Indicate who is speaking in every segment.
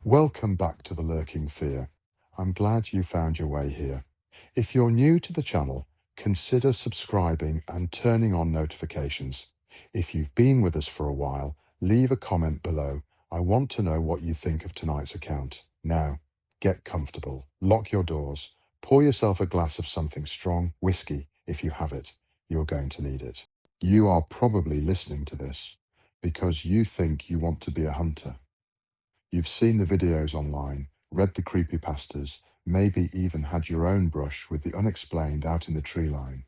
Speaker 1: Welcome back to The Lurking Fear. I'm glad you found your way here. If you're new to the channel, consider subscribing and turning on notifications. If you've been with us for a while, leave a comment below. I want to know what you think of tonight's account. Now, get comfortable, lock your doors, pour yourself a glass of something strong, whiskey if you have it. You're going to need it. You are probably listening to this because you think you want to be a hunter. You've seen the videos online, read the creepypastas, maybe even had your own brush with the unexplained out in the tree line.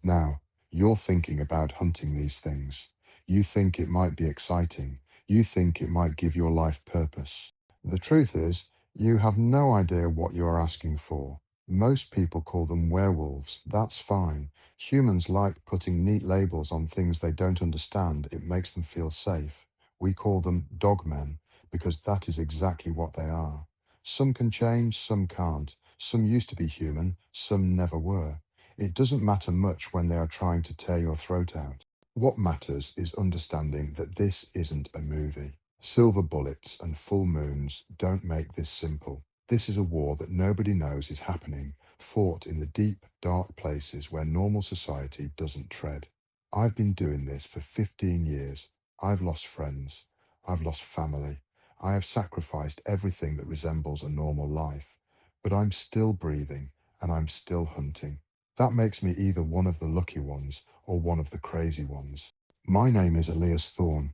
Speaker 1: Now, you're thinking about hunting these things. You think it might be exciting. You think it might give your life purpose. The truth is, you have no idea what you're asking for. Most people call them werewolves. That's fine. Humans like putting neat labels on things they don't understand. It makes them feel safe. We call them dogmen, because that is exactly what they are. Some can change, some can't. Some used to be human, some never were. It doesn't matter much when they are trying to tear your throat out. What matters is understanding that this isn't a movie. Silver bullets and full moons don't make this simple. This is a war that nobody knows is happening, fought in the deep, dark places where normal society doesn't tread. I've been doing this for 15 years. I've lost friends. I've lost family. I have sacrificed everything that resembles a normal life. But I'm still breathing and I'm still hunting. That makes me either one of the lucky ones or one of the crazy ones. My name is Elias Thorne.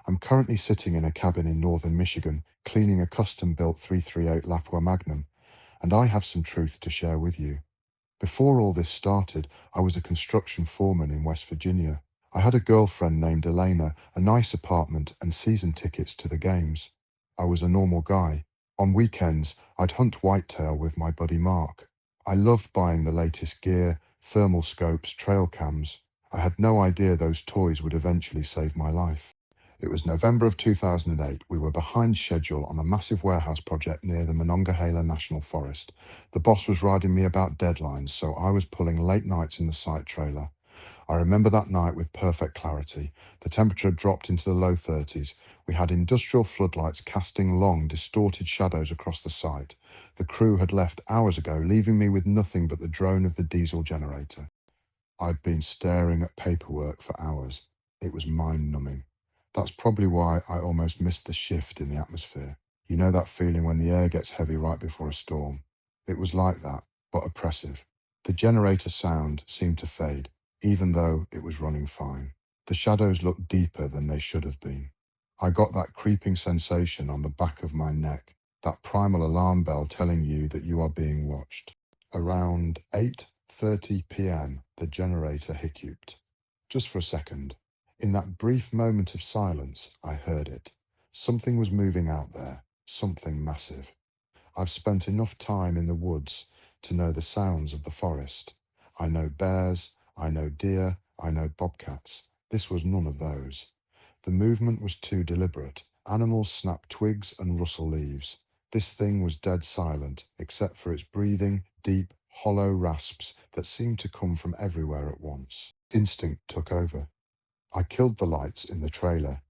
Speaker 1: I'm currently sitting in a cabin in northern Michigan, cleaning a custom-built 338 Lapua Magnum, and I have some truth to share with you. Before all this started, I was a construction foreman in West Virginia. I had a girlfriend named Elena, a nice apartment, and season tickets to the games. I was a normal guy. On weekends, I'd hunt whitetail with my buddy Mark. I loved buying the latest gear, thermal scopes, trail cams. I had no idea those toys would eventually save my life. It was November of 2008. We were behind schedule on a massive warehouse project near the Monongahela National Forest. The boss was riding me about deadlines, so I was pulling late nights in the site trailer. I remember that night with perfect clarity. The temperature dropped into the low 30s. We had industrial floodlights casting long, distorted shadows across the site. The crew had left hours ago, leaving me with nothing but the drone of the diesel generator. I'd been staring at paperwork for hours. It was mind-numbing. That's probably why I almost missed the shift in the atmosphere. You know that feeling when the air gets heavy right before a storm? It was like that, but oppressive. The generator sound seemed to fade, even though it was running fine. The shadows looked deeper than they should have been. I got that creeping sensation on the back of my neck, that primal alarm bell telling you that you are being watched. Around 8:30 p.m., the generator hiccuped. Just for a second. In that brief moment of silence, I heard it. Something was moving out there, something massive. I've spent enough time in the woods to know the sounds of the forest. I know bears, I know deer, I know bobcats. This was none of those. The movement was too deliberate. Animals snap twigs and rustle leaves. This thing was dead silent, except for its breathing, deep, hollow rasps that seemed to come from everywhere at once. Instinct took over. I killed the lights in the trailer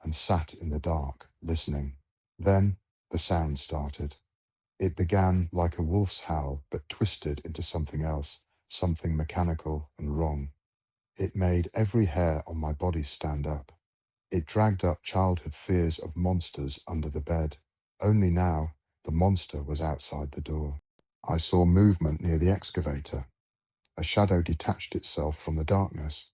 Speaker 1: and sat in the dark, listening. Then the sound started. It began like a wolf's howl, but twisted into something else, something mechanical and wrong. It made every hair on my body stand up. It dragged up childhood fears of monsters under the bed. Only now, the monster was outside the door. I saw movement near the excavator. A shadow detached itself from the darkness.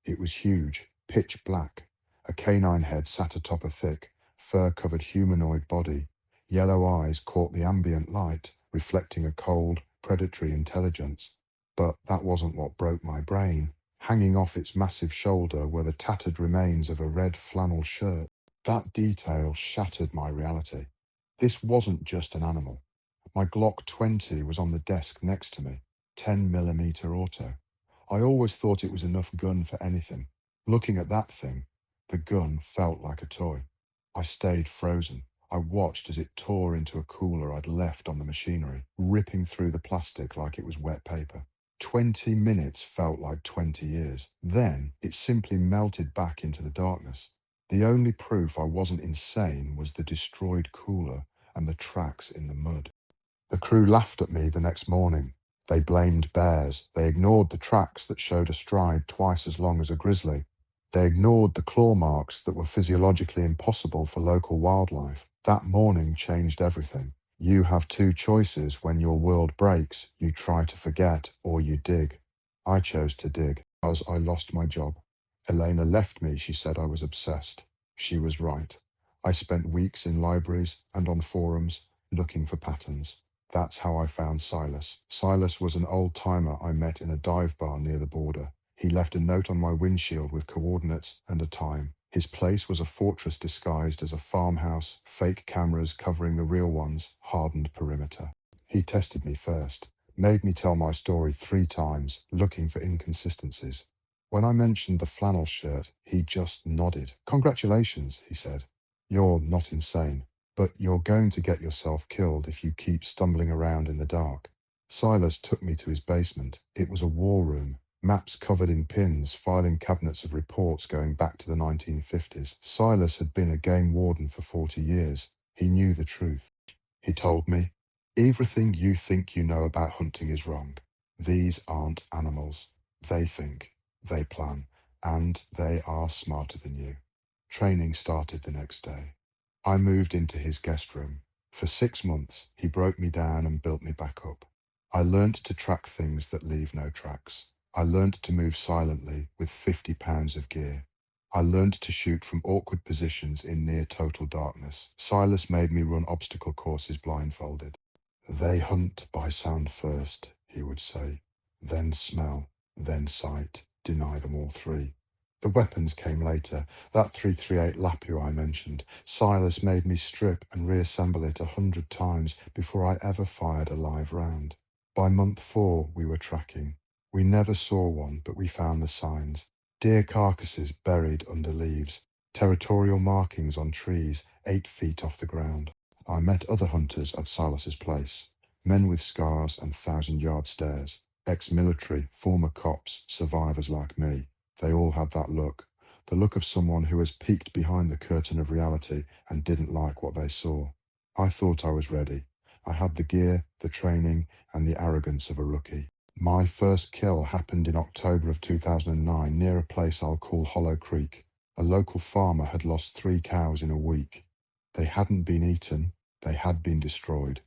Speaker 1: It was huge, pitch black. A canine head sat atop a thick, fur-covered humanoid body. Yellow eyes caught the ambient light, reflecting a cold, predatory intelligence. But that wasn't what broke my brain. Hanging off its massive shoulder were the tattered remains of a red flannel shirt. That detail shattered my reality. This wasn't just an animal. My Glock 20 was on the desk next to me, 10mm auto. I always thought it was enough gun for anything. Looking at that thing, the gun felt like a toy. I stayed frozen. I watched as it tore into a cooler I'd left on the machinery, ripping through the plastic like it was wet paper. 20 minutes felt like 20 years. Then it simply melted back into the darkness. The only proof I wasn't insane was the destroyed cooler and the tracks in the mud. The crew laughed at me the next morning. They blamed bears. They ignored the tracks that showed a stride twice as long as a grizzly. They ignored the claw marks that were physiologically impossible for local wildlife. That morning changed everything. You have two choices when your world breaks. You try to forget or you dig. I chose to dig, as I lost my job. Elena left me. She said I was obsessed. She was right. I spent weeks in libraries and on forums looking for patterns. That's how I found Silas. Silas was an old-timer I met in a dive bar near the border. He left a note on my windshield with coordinates and a time. His place was a fortress disguised as a farmhouse, fake cameras covering the real ones, hardened perimeter. He tested me first, made me tell my story 3 times, looking for inconsistencies. When I mentioned the flannel shirt, he just nodded. "Congratulations," he said. "You're not insane. But you're going to get yourself killed if you keep stumbling around in the dark." Silas took me to his basement. It was a war room. Maps covered in pins, filing cabinets of reports going back to the 1950s. Silas had been a game warden for 40 years. He knew the truth. He told me, "Everything you think you know about hunting is wrong. These aren't animals. They think, they plan, and they are smarter than you." Training started the next day. I moved into his guest room. For 6 months, he broke me down and built me back up. I learnt to track things that leave no tracks. I learnt to move silently with 50 pounds of gear. I learnt to shoot from awkward positions in near total darkness. Silas made me run obstacle courses blindfolded. "They hunt by sound first," he would say, "then smell, then sight. Deny them all 3. The weapons came later. That 338 Lapua I mentioned. Silas made me strip and reassemble it 100 times before I ever fired a live round. By month 4, we were tracking. We never saw one, but we found the signs. Deer carcasses buried under leaves, territorial markings on trees 8 feet off the ground. I met other hunters at Silas's place, men with scars and 1,000-yard stares, ex-military, former cops, survivors like me. They all had that look, the look of someone who has peeked behind the curtain of reality and didn't like what they saw. I thought I was ready. I had the gear, the training, and the arrogance of a rookie. My first kill happened in October of 2009 near a place I'll call Hollow Creek. A local farmer had lost 3 cows in a week. They hadn't been eaten, they had been destroyed.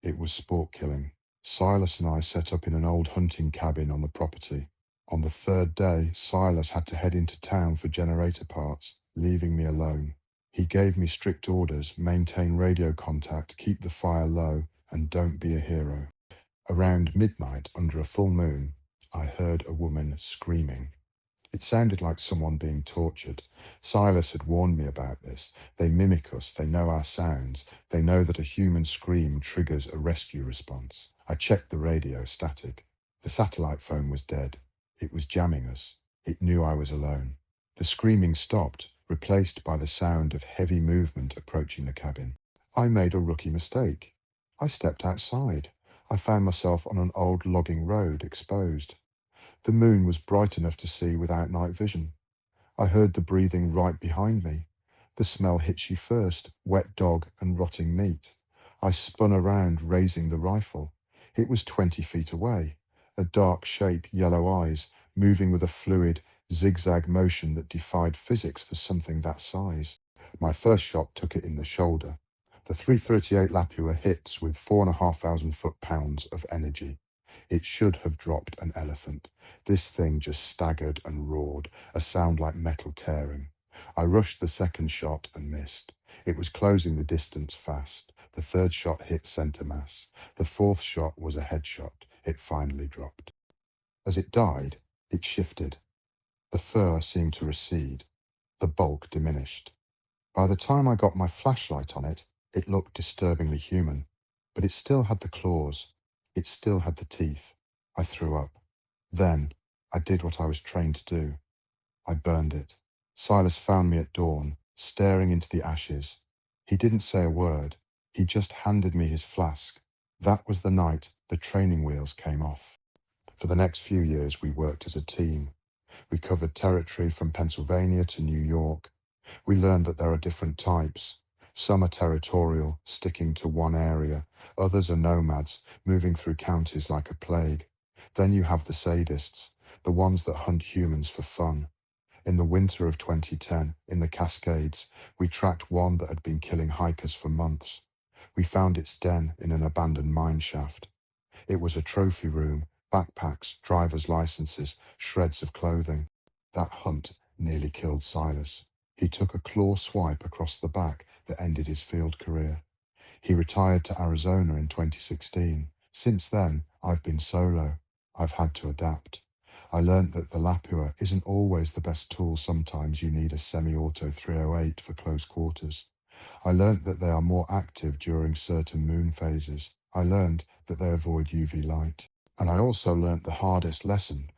Speaker 1: It was sport killing. Silas and I set up in an old hunting cabin on the property. On the 3rd day, Silas had to head into town for generator parts, leaving me alone. He gave me strict orders: maintain radio contact, keep the fire low, and don't be a hero. Around midnight, under a full moon, I heard a woman screaming. It sounded like someone being tortured. Silas had warned me about this. They mimic us, they know our sounds, they know that a human scream triggers a rescue response. I checked the radio, static. The satellite phone was dead. It was jamming us. It knew I was alone. The screaming stopped, replaced by the sound of heavy movement approaching the cabin. I made a rookie mistake. I stepped outside. I found myself on an old logging road, exposed. The moon was bright enough to see without night vision. I heard the breathing right behind me. The smell hits you first: wet dog and rotting meat. I spun around, raising the rifle. It was 20 feet away. A dark shape, yellow eyes, moving with a fluid, zigzag motion that defied physics for something that size. My first shot took it in the shoulder. The 338 Lapua hits with 4,500 foot-pounds of energy. It should have dropped an elephant. This thing just staggered and roared, a sound like metal tearing. I rushed the second shot and missed. It was closing the distance fast. The 3rd shot hit center mass. The 4th shot was a headshot. It finally dropped. As it died, it shifted. The fur seemed to recede. The bulk diminished. By the time I got my flashlight on it, it looked disturbingly human. But it still had the claws. It still had the teeth. I threw up. Then, I did what I was trained to do. I burned it. Silas found me at dawn, staring into the ashes. He didn't say a word. He just handed me his flask. That was the night the training wheels came off. For the next few years, we worked as a team. We covered territory from Pennsylvania to New York. We learned that there are different types. Some are territorial, sticking to one area. Others are nomads, moving through counties like a plague. Then you have the sadists, the ones that hunt humans for fun. In the winter of 2010, in the Cascades, we tracked one that had been killing hikers for months. We found its den in an abandoned mine shaft. It was a trophy room, backpacks, driver's licenses, shreds of clothing. That hunt nearly killed Silas. He took a claw swipe across the back that ended his field career. He retired to Arizona in 2016. Since then, I've been solo. I've had to adapt. I learnt that the Lapua isn't always the best tool. Sometimes you need a semi-auto 308 for close quarters. I learnt that they are more active during certain moon phases. I learned that they avoid UV light. And I also learnt the hardest lesson: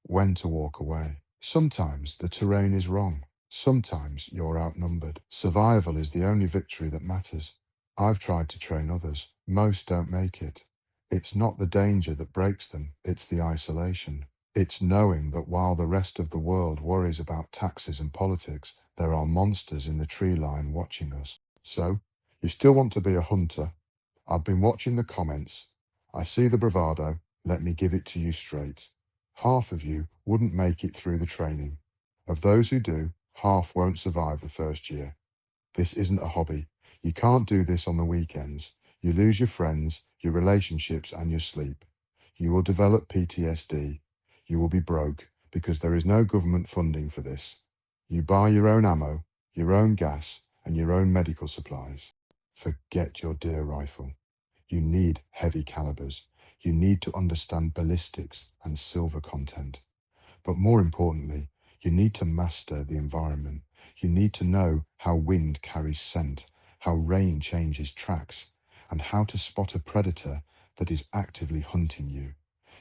Speaker 1: when to walk away. Sometimes the terrain is wrong. Sometimes you're outnumbered. Survival is the only victory that matters. I've tried to train others. Most don't make it. It's not the danger that breaks them, it's the isolation. It's knowing that while the rest of the world worries about taxes and politics, there are monsters in the tree line watching us. So, you still want to be a hunter? I've been watching the comments. I see the bravado. Let me give it to you straight. Half of you wouldn't make it through the training. Of those who do, half won't survive the first year. This isn't a hobby. You can't do this on the weekends. You lose your friends, your relationships, and your sleep. You will develop PTSD. You will be broke because there is no government funding for this. You buy your own ammo, your own gas, and your own medical supplies. Forget your deer rifle. You need heavy calibers. You need to understand ballistics and silver content. But more importantly, you need to master the environment. You need to know how wind carries scent, how rain changes tracks, and how to spot a predator that is actively hunting you.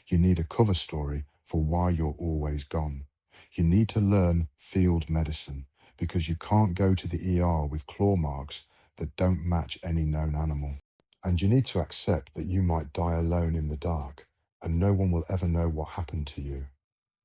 Speaker 1: You need a cover story for why you're always gone. You need to learn field medicine because you can't go to the ER with claw marks that don't match any known animal. And you need to accept that you might die alone in the dark and no one will ever know what happened to you.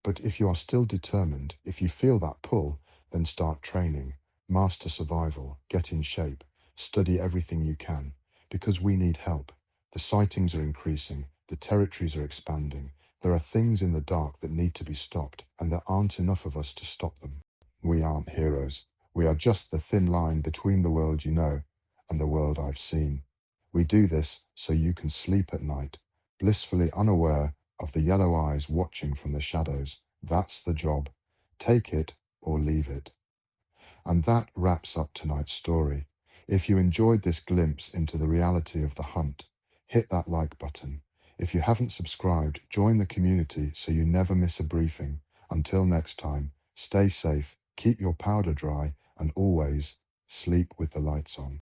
Speaker 1: But if you are still determined, if you feel that pull, then start training, master survival, get in shape, study everything you can, because we need help. The sightings are increasing, the territories are expanding. There are things in the dark that need to be stopped, and there aren't enough of us to stop them. We aren't heroes. We are just the thin line between the world you know and the world I've seen. We do this so you can sleep at night, blissfully unaware of the yellow eyes watching from the shadows. That's the job. Take it or leave it. And that wraps up tonight's story. If you enjoyed this glimpse into the reality of the hunt, hit that like button. If you haven't subscribed, join the community so you never miss a briefing. Until next time, stay safe, keep your powder dry, and always sleep with the lights on.